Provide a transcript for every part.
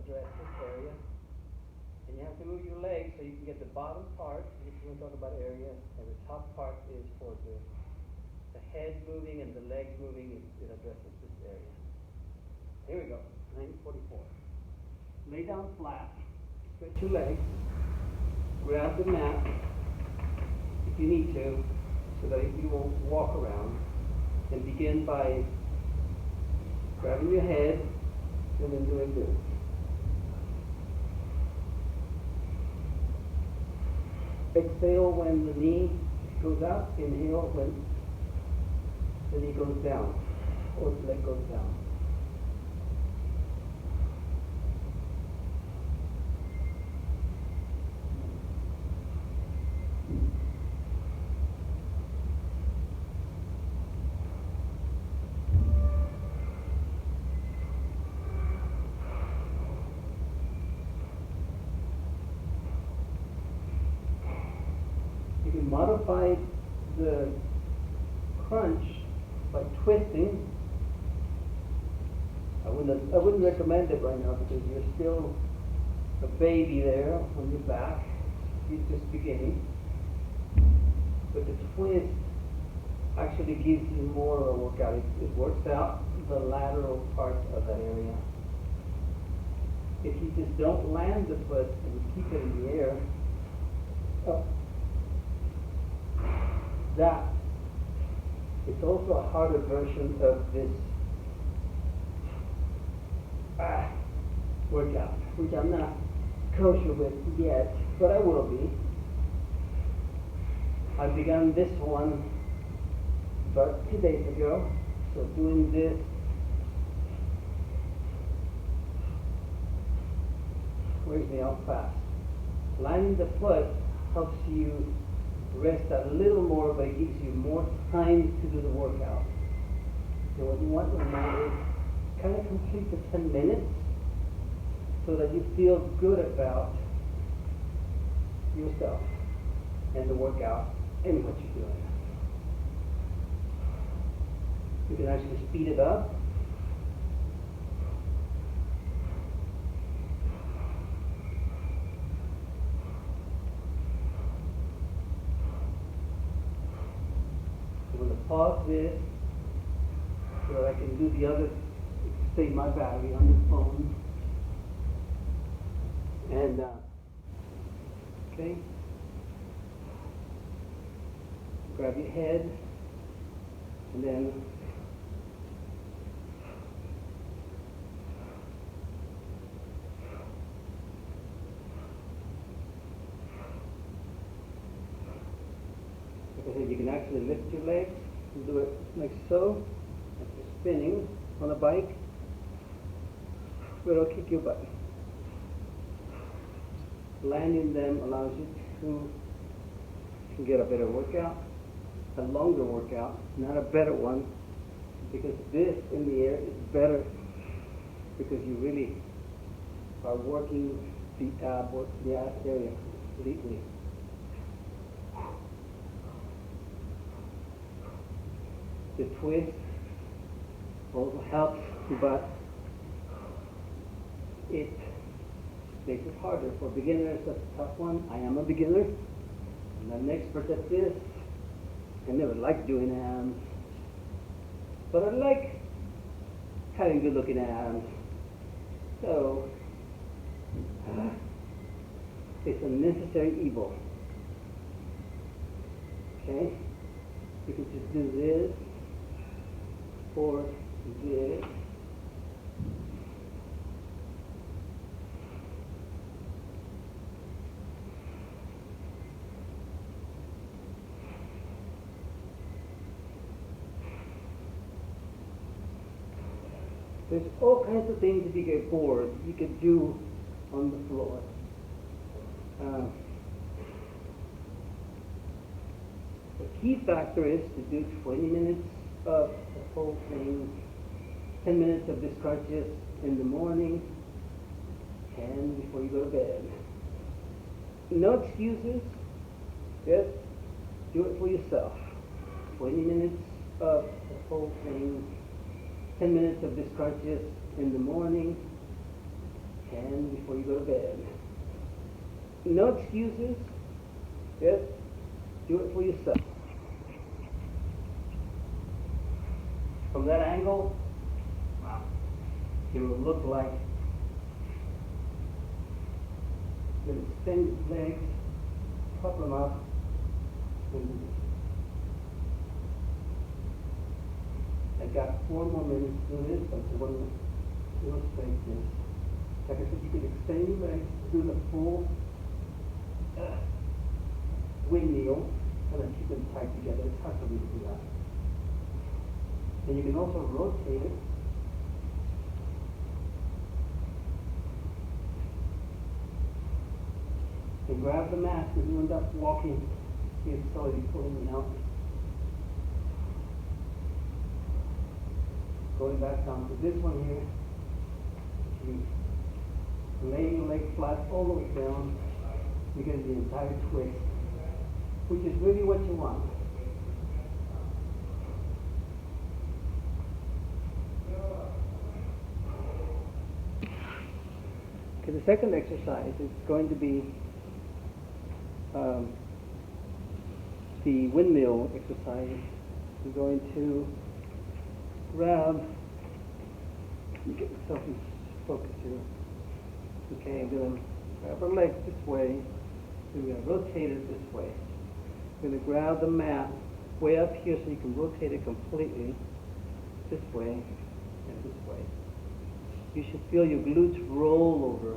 address this area. And you have to move your legs so you can get the bottom part, if you want to talk about area, and the top part is for the head moving and the legs moving. It addresses this area. Here we go, 944. Lay down flat, stretch your legs, grab the mat if you need to, so that you won't walk around, and begin by grabbing your head and then doing this. Exhale when the knee goes up, inhale when the knee goes down, or the leg goes down. You can modify the crunch by twisting. I wouldn't recommend it right now because you're still a baby there on your back. You're just beginning. But the twist actually gives you more of a workout. It works out the lateral parts of that area. If you just don't land the foot and keep it in the air, that it's also a harder version of this workout, which I'm not kosher with yet, but I will be. I began this one about 2 days ago, so doing this wears me out fast. Landing the foot helps you rest a little more, but it gives you more time to do the workout. And what you want to do is kind of complete the 10 minutes so that you feel good about yourself and the workout and what you're doing. You can actually speed it up. I'm going to pause this so that I can do the other, save my battery on the phone. And, okay. Grab your head and then like I said, you can actually lift your legs and do it like so, like you're spinning on a bike, but it'll kick your butt. Landing them allows you to get a better workout, a longer workout, not a better one, because this in the air is better because you really are working the ass area completely. The twist also helps, but it makes it harder. For beginners, that's a tough one. I am a beginner. I'm not an expert at this. I never liked doing abs. But I like having good looking abs. So, it's a necessary evil. Okay? You can just do this or this. There's all kinds of things if you get bored you could do on the floor. The key factor is to do 20 minutes of the whole thing, 10 minutes of this crunches in the morning and before you go to bed. No excuses, just do it for yourself. 20 minutes of the whole thing, 10 minutes of this crunches in the morning and before you go to bed. No excuses. Just do it for yourself. From that angle, wow, it will look like the extended legs, prop them up, and I got 4 more minutes to do this, but I want to illustrate this. Like I said, you can extend your legs, do the full windmill, and then keep them tight together. It's hard for me to do that. And you can also rotate it. And grab the mat when you end up walking. See, it's slowly pulling me out. Going back down to this one here. You lay your leg flat all the way down. You get the entire twist, which is really what you want. Okay, the second exercise is going to be the windmill exercise. You're going to grab, get yourself in focus here. Okay, I'm going to grab our legs this way. We're going to rotate it this way. We're going to grab the mat way up here so you can rotate it completely this way and this way. You should feel your glutes roll over.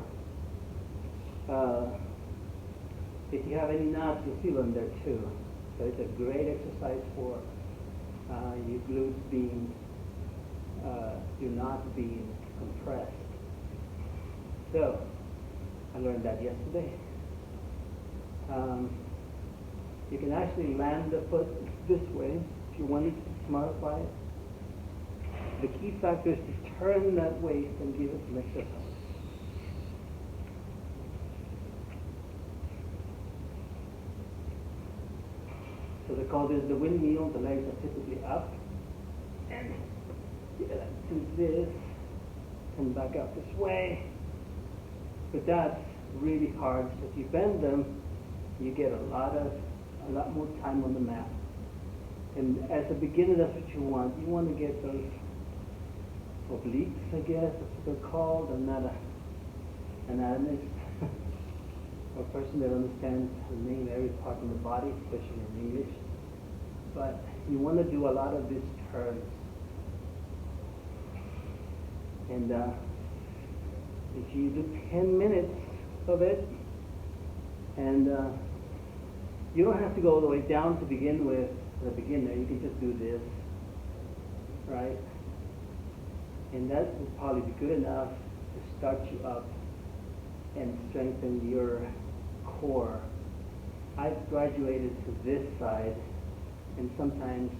If you have any knots, you'll feel them there too. So it's a great exercise for your glutes being, your knots being compressed. So, I learned that yesterday. You can actually land the foot this way if you wanted to modify it. The key factor is to turn that waist and give it some exercise. So they call this the windmill. The legs are typically up. And do this, come back up this way. But that's really hard. So if you bend them, you get a lot more time on the mat. And as a beginner, that's what you want. You want to get those obliques, I guess, that's what they're called. I'm not an anatomist or a person that understands the name of every part of the body, especially in English. But you want to do a lot of these turns. And if you do 10 minutes of it, and you don't have to go all the way down to begin with, as a beginner. You can just do this, right? And that will probably be good enough to start you up and strengthen your core. I've graduated to this side and sometimes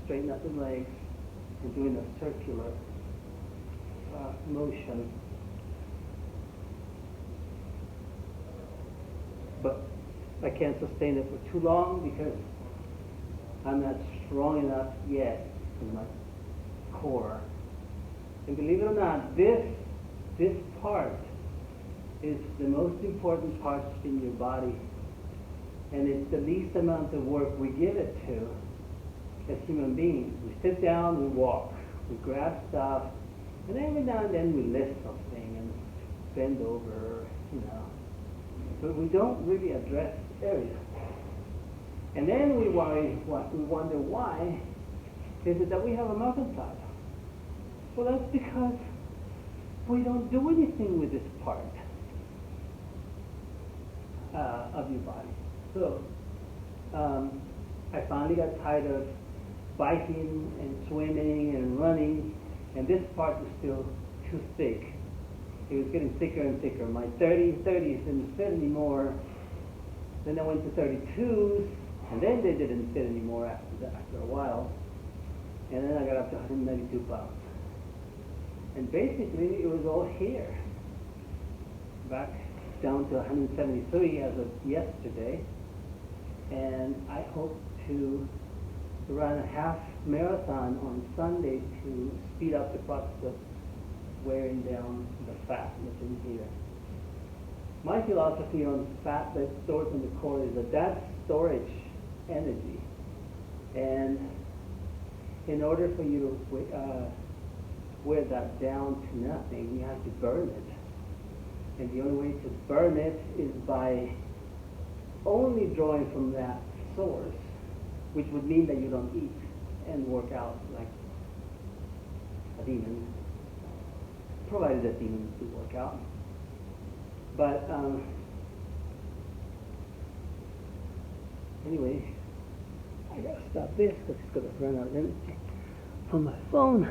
straighten up the legs and doing a circular motion. But I can't sustain it for too long because I'm not strong enough yet in my core. And believe it or not, this part is the most important part in your body. And it's the least amount of work we give it to as human beings. We sit down, we walk, we grab stuff, and every now and then we lift something and bend over, you know. But we don't really address this area. And then we wonder why is it that we have a mountainside? Well, that's because we don't do anything with this part of your body. So I finally got tired of biking and swimming and running, and this part was still too thick. It was getting thicker and thicker. My 30s didn't fit anymore. Then I went to 32s, and then they didn't fit anymore after a while. And then I got up to 192 pounds. And basically, it was all here. Back down to 173 as of yesterday. And I hope to run a half marathon on Sunday to speed up the process of wearing down the fat that's in here. my philosophy on fat that's stored in the core is that that's storage energy. And in order for you to wear that down to nothing, you have to burn it. And the only way to burn it is by only drawing from that source, which would mean that you don't eat and work out like a demon, provided that demons do work out. But anyway, I gotta stop this because it's gonna run out of energy on my phone.